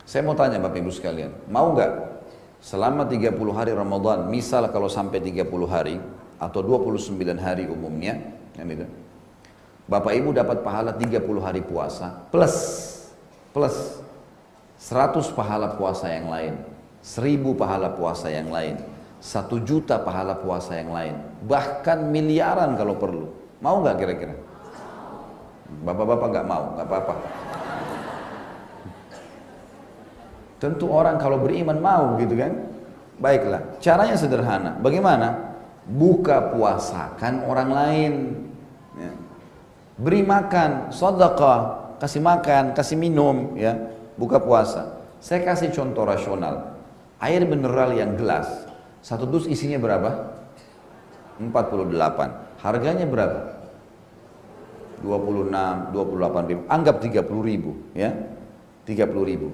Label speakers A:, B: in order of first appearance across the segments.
A: Saya mau tanya Bapak Ibu sekalian, mau nggak selama 30 hari Ramadan, misal kalau sampai 30 hari atau 29 hari umumnya, kan itu, Bapak Ibu dapat pahala 30 hari puasa plus 100 pahala puasa yang lain, 1000 pahala puasa yang lain, 1 juta pahala puasa yang lain, bahkan miliaran kalau perlu. Mau nggak kira-kira? Bapak-bapak nggak mau, nggak apa-apa. Tentu orang kalau beriman mau gitu kan. Baiklah, caranya sederhana. Bagaimana? Buka puasakan orang lain. Ya. Beri makan, sedekah, kasih makan, kasih minum, ya. Buka puasa. Saya kasih contoh rasional. Air mineral yang gelas, 1 dus isinya berapa? 48. Harganya berapa? 26, 28 ribu. Anggap 30 ribu, ya. 30 ribu.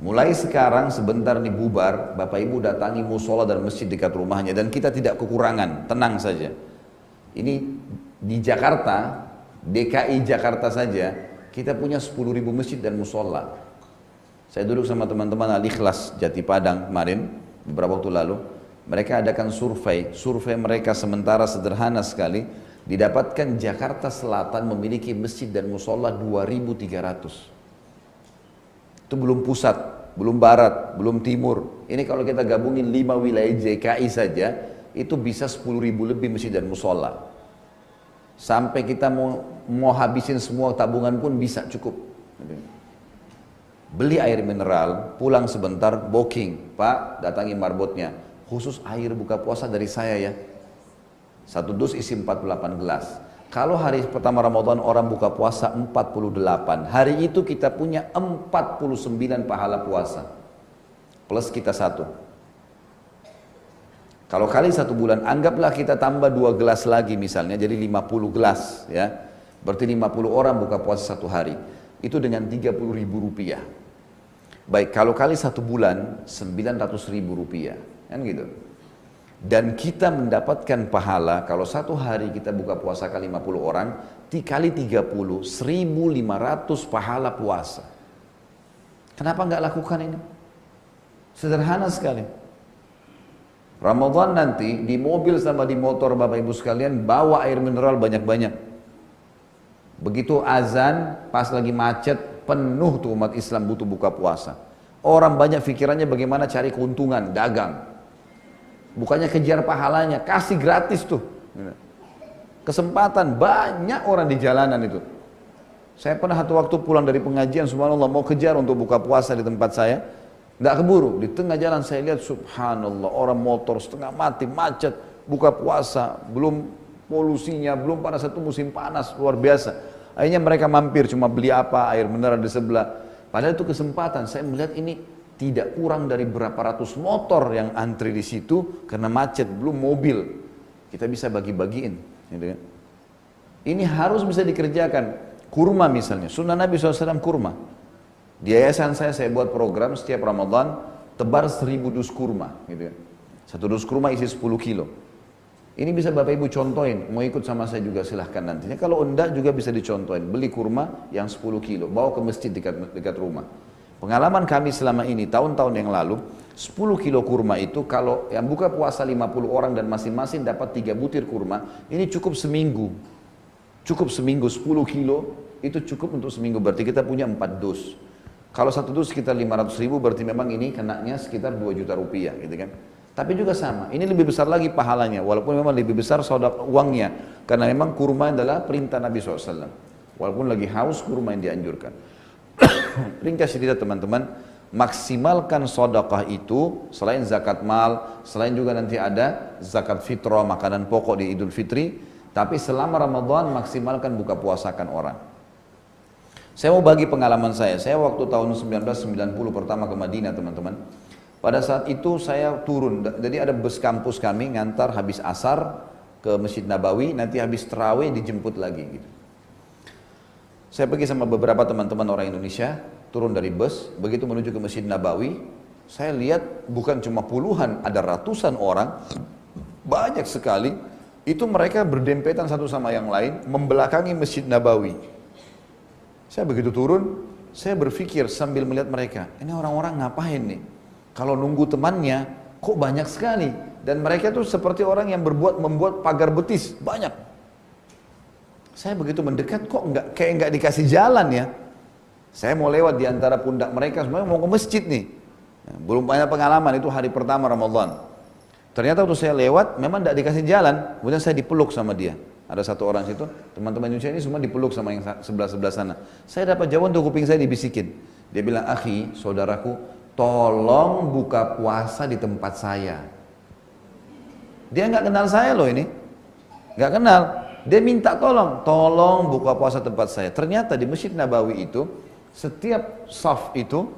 A: Mulai sekarang sebentar nih bubar, Bapak Ibu datangi musola dan masjid dekat rumahnya dan kita tidak kekurangan, tenang saja. Ini di Jakarta, DKI Jakarta saja, kita punya 10.000 masjid dan musola. Saya duduk sama teman-teman Al-Ikhlas Jati Padang kemarin, beberapa waktu lalu. Mereka adakan survei mereka sementara sederhana sekali, didapatkan Jakarta Selatan memiliki masjid dan musola 2.300. Itu belum pusat, belum barat, belum timur. Ini kalau kita gabungin 5 wilayah JKI saja, itu bisa 10.000 lebih masjid dan musola. Sampai kita mau habisin semua tabungan pun bisa cukup. Beli air mineral, pulang sebentar, booking. Pak, datangi marbotnya. Khusus air buka puasa dari saya ya. 1 dus isi 48 gelas. Kalau hari pertama Ramadan orang buka puasa 48, hari itu kita punya 49 pahala puasa. Plus kita 1. Kalau kali 1 bulan, anggaplah kita tambah 2 gelas lagi misalnya, jadi 50 gelas ya. Berarti 50 orang buka puasa 1 hari. Itu dengan 30.000 rupiah. Baik, kalau kali 1 bulan, 900.000 rupiah. Kan gitu. Dan kita mendapatkan pahala kalau 1 hari kita buka puasa kali 50 orang dikali 30, 1.500 pahala puasa. Kenapa nggak lakukan ini? Sederhana sekali. Ramadan nanti di mobil sama di motor Bapak Ibu sekalian bawa air mineral banyak-banyak. Begitu azan pas lagi macet penuh tuh umat Islam butuh buka puasa. Orang banyak pikirannya bagaimana cari keuntungan, dagang. Bukannya kejar pahalanya, kasih gratis tuh. Kesempatan, banyak orang di jalanan itu. Saya pernah satu waktu pulang dari pengajian, subhanallah mau kejar untuk buka puasa di tempat saya. Nggak keburu, di tengah jalan saya lihat subhanallah orang motor setengah mati, macet, buka puasa, belum polusinya, belum pada satu musim panas, luar biasa. Akhirnya mereka mampir, cuma beli apa, air mineral di sebelah. Padahal itu kesempatan, saya melihat ini tidak kurang dari berapa ratus motor yang antri di situ karena macet, belum mobil. Kita bisa bagi-bagiin. Gitu kan? Ini harus bisa dikerjakan. Kurma misalnya, sunnah Nabi SAW kurma. Di yayasan saya buat program setiap Ramadan tebar 1.000 dus kurma. Gitu kan? 1 dus kurma isi 10 kilo. Ini bisa Bapak Ibu contohin, mau ikut sama saya juga silahkan nantinya. Kalau enggak juga bisa dicontohin, beli kurma yang 10 kilo, bawa ke masjid dekat rumah. Pengalaman kami selama ini, tahun-tahun yang lalu, 10 kilo kurma itu kalau yang buka puasa 50 orang dan masing-masing dapat 3 butir kurma, ini cukup seminggu. Cukup seminggu, 10 kilo itu cukup untuk seminggu, berarti kita punya 4 dus. Kalau 1 dus sekitar 500.000, berarti memang ini kenanya sekitar 2 juta rupiah gitu kan. Tapi juga sama, ini lebih besar lagi pahalanya, walaupun memang lebih besar sedekah uangnya, karena memang kurma adalah perintah Nabi SAW. Walaupun lagi haus, kurma yang dianjurkan. Ringkas cerita teman-teman, maksimalkan sedekah itu selain zakat mal, selain juga nanti ada zakat fitrah, makanan pokok di Idul Fitri, tapi selama Ramadan maksimalkan buka puasakan orang. Saya mau bagi pengalaman saya waktu tahun 1990 pertama ke Madinah teman-teman. Pada saat itu saya turun, jadi ada bus kampus kami ngantar habis asar ke Masjid Nabawi, nanti habis tarawih dijemput lagi gitu. Saya pergi sama beberapa teman-teman orang Indonesia, turun dari bus, begitu menuju ke Masjid Nabawi, saya lihat bukan cuma puluhan, ada ratusan orang, banyak sekali, itu mereka berdempetan satu sama yang lain, membelakangi Masjid Nabawi. Saya begitu turun, Saya berpikir sambil melihat mereka, ini orang-orang ngapain nih? Kalau nunggu temannya, kok banyak sekali. Dan mereka tuh seperti orang yang membuat pagar betis, banyak. Saya begitu mendekat, kok kayak nggak dikasih jalan ya. Saya mau lewat di antara pundak mereka, semuanya mau ke masjid nih. Belum banyak pengalaman, itu hari pertama Ramadan. Ternyata waktu saya lewat, memang tidak dikasih jalan. Kemudian saya dipeluk sama dia. Ada satu orang situ, teman-teman Indonesia ini semua dipeluk sama yang sebelah-sebelah sana. Saya dapat jawaban untuk kuping saya dibisikin. Dia bilang, akhi, saudaraku, tolong buka puasa di tempat saya. Dia nggak kenal saya loh ini. Nggak kenal. Dia minta tolong buka puasa tempat saya. Ternyata di Masjid Nabawi itu, setiap saf itu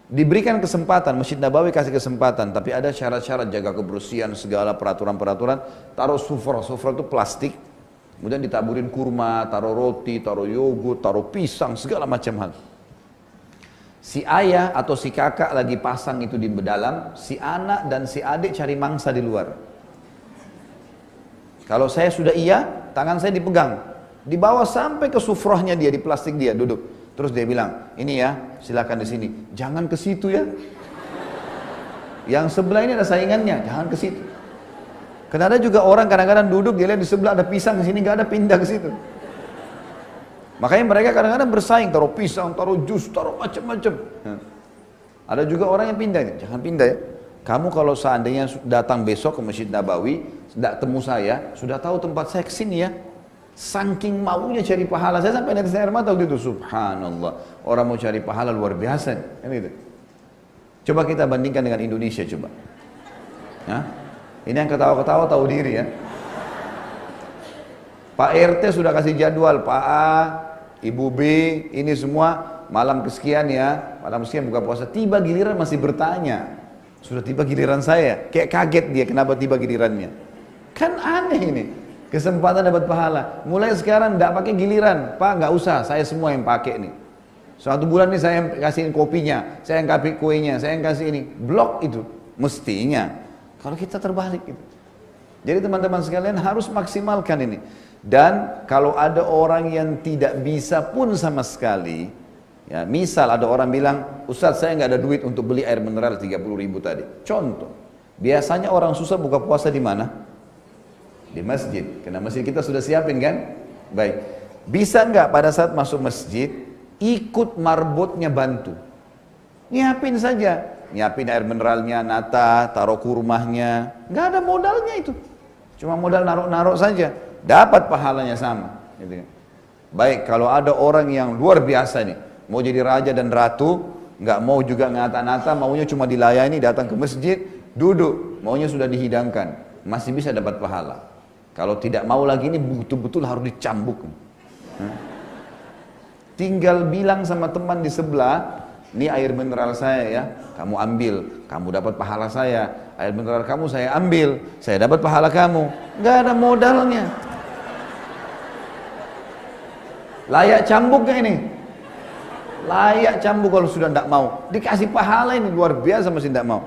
A: diberikan kesempatan, Masjid Nabawi kasih kesempatan, tapi ada syarat-syarat jaga kebersihan, segala peraturan-peraturan. Taruh sufra itu plastik, kemudian ditaburin kurma, taruh roti, taruh yogurt, taruh pisang, segala macam hal. Si ayah atau si kakak lagi pasang itu di dalam, si anak dan si adik cari mangsa di luar. Kalau saya sudah iya, tangan saya dipegang, dibawa sampai ke sufrahnya dia, di plastik dia duduk. Terus dia bilang, ini ya, silakan di sini, jangan ke situ ya. Yang sebelah ini ada saingannya, jangan ke situ. Karena ada juga orang kadang-kadang duduk, dia lihat di sebelah ada pisang, di sini nggak ada, pindah ke situ. Makanya mereka kadang-kadang bersaing, taruh pisang, taruh jus, taruh macam-macam. Ada juga orang yang pindah, jangan pindah ya. Kamu kalau seandainya datang besok ke Masjid Nabawi, tidak temu saya, sudah tahu tempat saya kesini ya. Saking maunya cari pahala, saya sampai netes air mata waktu itu, subhanallah. Orang mau cari pahala luar biasa, kan gitu. Coba kita bandingkan dengan Indonesia coba. Ya? Ini yang ketawa-ketawa tahu diri ya. Pak RT sudah kasih jadwal, Pak A, Ibu B, ini semua malam kesekian ya, malam kesekian buka puasa. Tiba giliran masih bertanya. Sudah tiba giliran saya, kayak kaget dia kenapa tiba gilirannya. Kan aneh ini, kesempatan dapat pahala. Mulai sekarang tidak pakai giliran, Pak nggak usah, saya semua yang pakai nih. Suatu bulan ini saya yang kasihin kopinya, saya yang kasih kuenya, saya yang kasih ini. Blok itu, mestinya. Kalau kita terbalik gitu. Jadi teman-teman sekalian harus maksimalkan ini. Dan kalau ada orang yang tidak bisa pun sama sekali, ya, misal ada orang bilang, Ustadz saya nggak ada duit untuk beli air mineral 30.000 tadi. Contoh, biasanya orang susah buka puasa di mana? Di masjid, karena masjid kita sudah siapin kan? Baik, bisa nggak pada saat masuk masjid, ikut marbotnya bantu? Nyiapin saja, nyiapin air mineralnya, nata, taruh kurmahnya, nggak ada modalnya itu. Cuma modal naruh-naruh saja, dapat pahalanya sama. Gitu. Baik, kalau ada orang yang luar biasa nih, mau jadi raja dan ratu, nggak mau juga ngata-nata, maunya cuma dilayani, datang ke masjid, duduk, maunya sudah dihidangkan, masih bisa dapat pahala. Kalau tidak mau lagi ini betul-betul harus dicambuk. Tinggal bilang sama teman di sebelah, ini air mineral saya ya, kamu ambil, kamu dapat pahala saya. Air mineral kamu saya ambil, saya dapat pahala kamu. Nggak ada modalnya. Layak cambuk gak ini? Layak cambuk kalau sudah tidak mau. Dikasih pahala ini luar biasa masih tidak mau.